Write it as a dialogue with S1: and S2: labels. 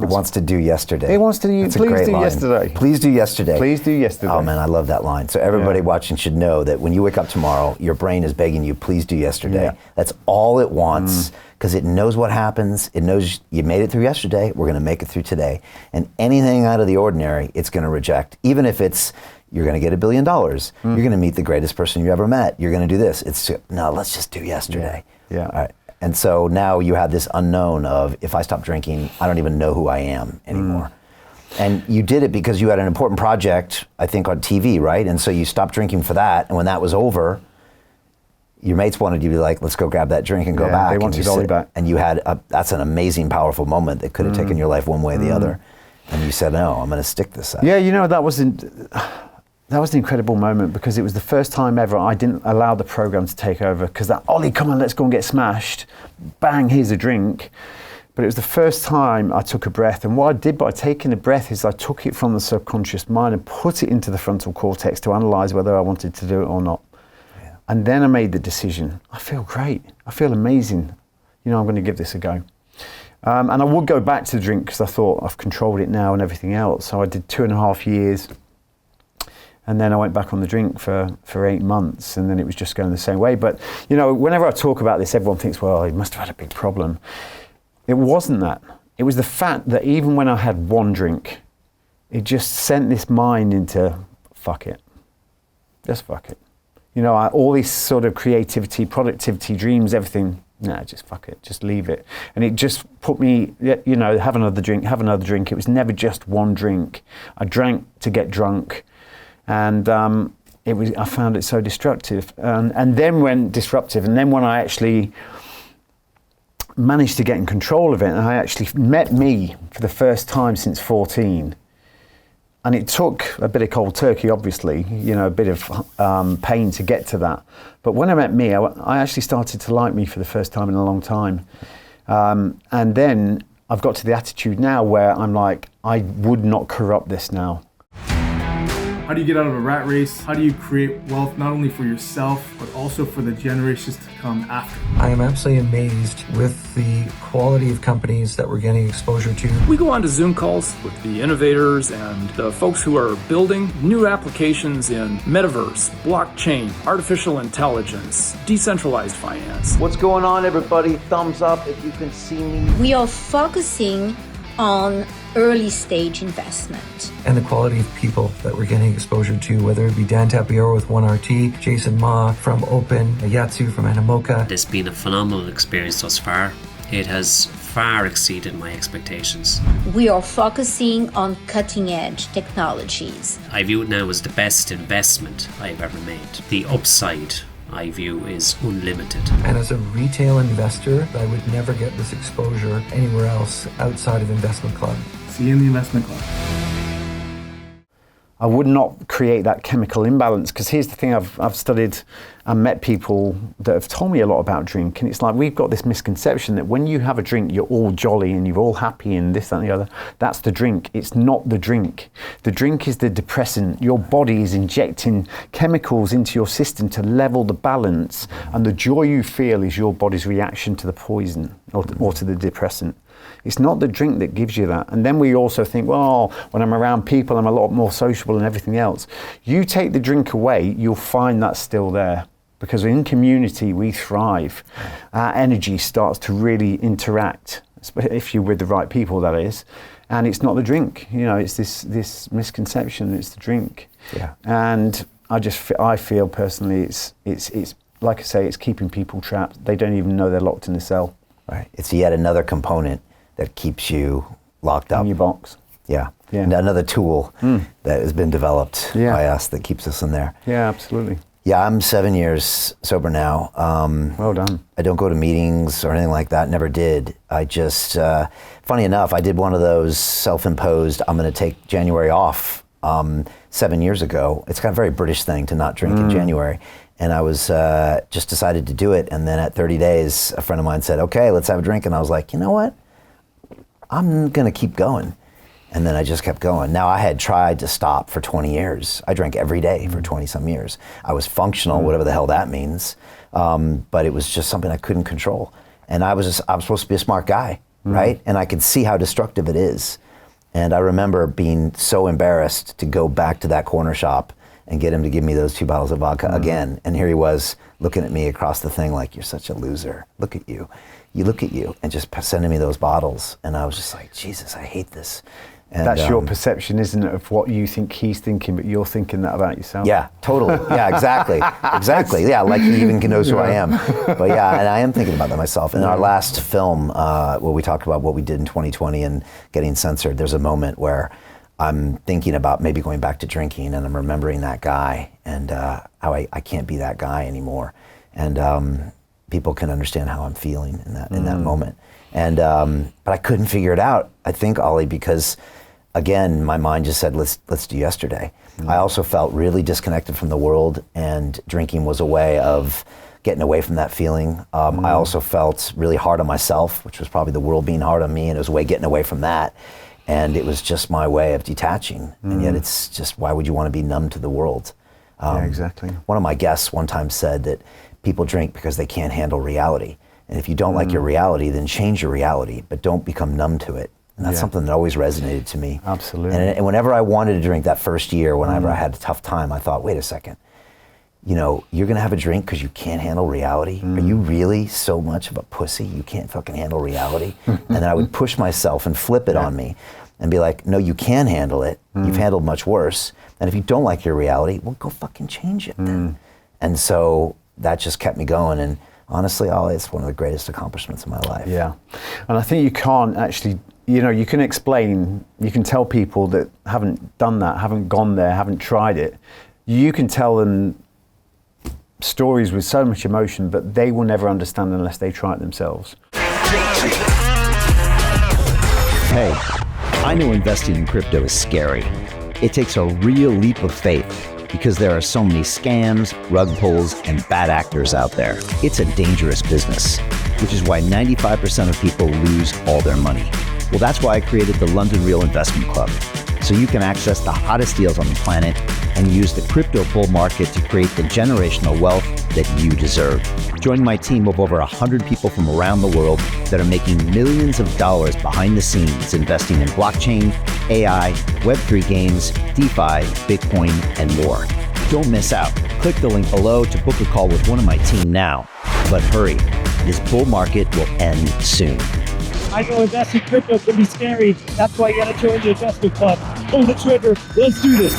S1: It wants to do yesterday.
S2: It wants to do, please do yesterday.
S1: Please do yesterday.
S2: Please do yesterday.
S1: Oh man, I love that line. So everybody watching should know that when you wake up tomorrow, your brain is begging you, please do yesterday.
S2: Yeah.
S1: That's all it wants, because it knows what happens. It knows you made it through yesterday, we're gonna make it through today. And anything out of the ordinary, it's gonna reject. Even if it's, you're gonna get $1 billion, you're gonna meet the greatest person you ever met, you're gonna do this. It's, no, let's just do yesterday.
S2: Yeah.
S1: All right. And so now you have this unknown of, if I stop drinking, I don't even know who I am anymore. And you did it because you had an important project, I think, on TV, right? And so you stopped drinking for that. And when that was over, your mates wanted you to be like, let's go grab that drink and go back.
S2: They wanted Ollie back.
S1: And you had, that's an amazing, powerful moment that could have taken your life one way or the other. And you said, no, I'm going to stick this out.
S2: Yeah, you know, that was an incredible moment, because it was the first time ever I didn't allow the program to take over, because that, Ollie, come on, let's go and get smashed. Bang, here's a drink. But it was the first time I took a breath. And what I did by taking a breath is I took it from the subconscious mind and put it into the frontal cortex to analyze whether I wanted to do it or not. Yeah. And then I made the decision. I feel great. I feel amazing. You know, I'm going to give this a go. And I would go back to the drink because I thought I've controlled it now and everything else. So I did 2.5 years. And then I went back on the drink for 8 months, and then it was just going the same way. But, you know, whenever I talk about this, everyone thinks, well, he must have had a big problem. It wasn't that. It was the fact that even when I had one drink, it just sent this mind into, fuck it. Just fuck it. You know, all this sort of creativity, productivity, dreams, everything, nah, just fuck it, just leave it. And it just put me, you know, have another drink, have another drink. It was never just one drink. I drank to get drunk. And I found it so destructive, and then when disruptive, and then when I actually managed to get in control of it, and I actually met me for the first time since 14, and it took a bit of cold turkey, obviously, you know, a bit of pain to get to that. But when I met me, I actually started to like me for the first time in a long time, and then I've got to the attitude now where I'm like, I would not corrupt this now.
S3: How do you get out of a rat race? How do you create wealth not only for yourself, but also for the generations to come after?
S4: I am absolutely amazed with the quality of companies that we're getting exposure to.
S5: We go on to Zoom calls with the innovators and the folks who are building new applications in metaverse, blockchain, artificial intelligence, decentralized finance.
S6: What's going on, everybody? Thumbs up if you can see me.
S7: We are focusing on early stage investment.
S4: And the quality of people that we're getting exposure to, whether it be Dan Tapiero with 1RT, Jason Ma from Open, Yatsu from Animoca.
S8: It's been a phenomenal experience thus far. It has far exceeded my expectations.
S7: We are focusing on cutting edge technologies.
S8: I view it now as the best investment I've ever made. The upside I view is unlimited.
S4: And as a retail investor, I would never get this exposure anywhere else outside of Investment Club.
S3: See you in the Investment Club.
S2: I would not create that chemical imbalance, because here's the thing, I've studied and met people that have told me a lot about drink, and it's like we've got this misconception that when you have a drink you're all jolly and you're all happy and this, that and the other. That's the drink. It's not the drink. The drink is the depressant. Your body is injecting chemicals into your system to level the balance, and the joy you feel is your body's reaction to the poison or to the depressant. It's not the drink that gives you that. And then we also think, well, when I'm around people, I'm a lot more sociable and everything else. You take the drink away, you'll find that's still there. Because in community, we thrive. Our energy starts to really interact, if you're with the right people, that is. And it's not the drink. You know, it's this misconception, it's the drink.
S1: Yeah.
S2: And I feel personally, it's like I say, it's keeping people trapped. They don't even know they're locked in a cell.
S1: Right. It's yet another component that keeps you locked up.
S2: In your box.
S1: Yeah.
S2: Yeah.
S1: And another tool that has been developed by us that keeps us in there.
S2: Yeah, absolutely.
S1: Yeah, I'm 7 years sober now.
S2: Well done.
S1: I don't go to meetings or anything like that, never did. I just, funny enough, I did one of those self-imposed, I'm gonna take January off 7 years ago. It's kind of a very British thing to not drink in January. And I was just decided to do it. And then at 30 days, a friend of mine said, okay, let's have a drink. And I was like, you know what? I'm gonna keep going. And then I just kept going. Now, I had tried to stop for 20 years. I drank every day for 20 some years. I was functional, whatever the hell that means. But it was just something I couldn't control. And I was supposed to be a smart guy. right? And I could see how destructive it is. And I remember being so embarrassed to go back to that corner shop and get him to give me those 2 bottles of vodka again. And here he was looking at me across the thing like, you're such a loser. Look at you. You look at you. And just sending me those bottles. And I was just like, Jesus, I hate this. And,
S2: that's your perception, isn't it, of what you think he's thinking, but you're thinking that about yourself.
S1: Yeah, totally. Yeah, exactly. Exactly. Yeah, like he even knows who I am. But yeah, and I am thinking about that myself. In our last film, where we talked about what we did in 2020 and getting censored, there's a moment where I'm thinking about maybe going back to drinking, and I'm remembering that guy and how I can't be that guy anymore. And people can understand how I'm feeling in that moment. And but I couldn't figure it out. I think, Ollie, because again, my mind just said, let's do yesterday. I also felt really disconnected from the world, and drinking was a way of getting away from that feeling. I also felt really hard on myself, which was probably the world being hard on me, and it was a way of getting away from that. And it was just my way of detaching. And yet it's just, why would you want to be numb to the world?
S2: Yeah, exactly.
S1: One of my guests one time said that people drink because they can't handle reality. And if you don't like your reality, then change your reality, but don't become numb to it. And that's something that always resonated to me.
S2: Absolutely.
S1: And whenever I wanted to drink that first year, whenever I had a tough time, I thought, wait a second, you're gonna have a drink because you can't handle reality? Are you really so much of a pussy you can't fucking handle reality? And then I would push myself and flip it on me and be like, no, you can handle it. You've handled much worse. And if you don't like your reality, well, go fucking change it then. And so that just kept me going. And honestly, Ollie, it's one of the greatest accomplishments of my life.
S2: Yeah. And I think you can't actually, you can explain, you can tell people that haven't done that, haven't gone there, haven't tried it. You can tell them stories with so much emotion, but they will never understand unless they try it themselves.
S9: Hey, I know investing in crypto is scary. It takes a real leap of faith because there are so many scams, rug pulls, and bad actors out there. It's a dangerous business, which is why 95% of people lose all their money. Well, that's why I created the London Real Investment Club, so you can access the hottest deals on the planet and use the crypto bull market to create the generational wealth that you deserve. Join my team of over 100 people from around the world that are making millions of dollars behind the scenes investing in blockchain, AI, Web3 games, DeFi, Bitcoin, and more. Don't miss out. Click the link below to book a call with one of my team now. But hurry, this bull market will end soon.
S10: I know investing in crypto can be scary. That's why you gotta join the investment club. Pull the trigger. Let's do this.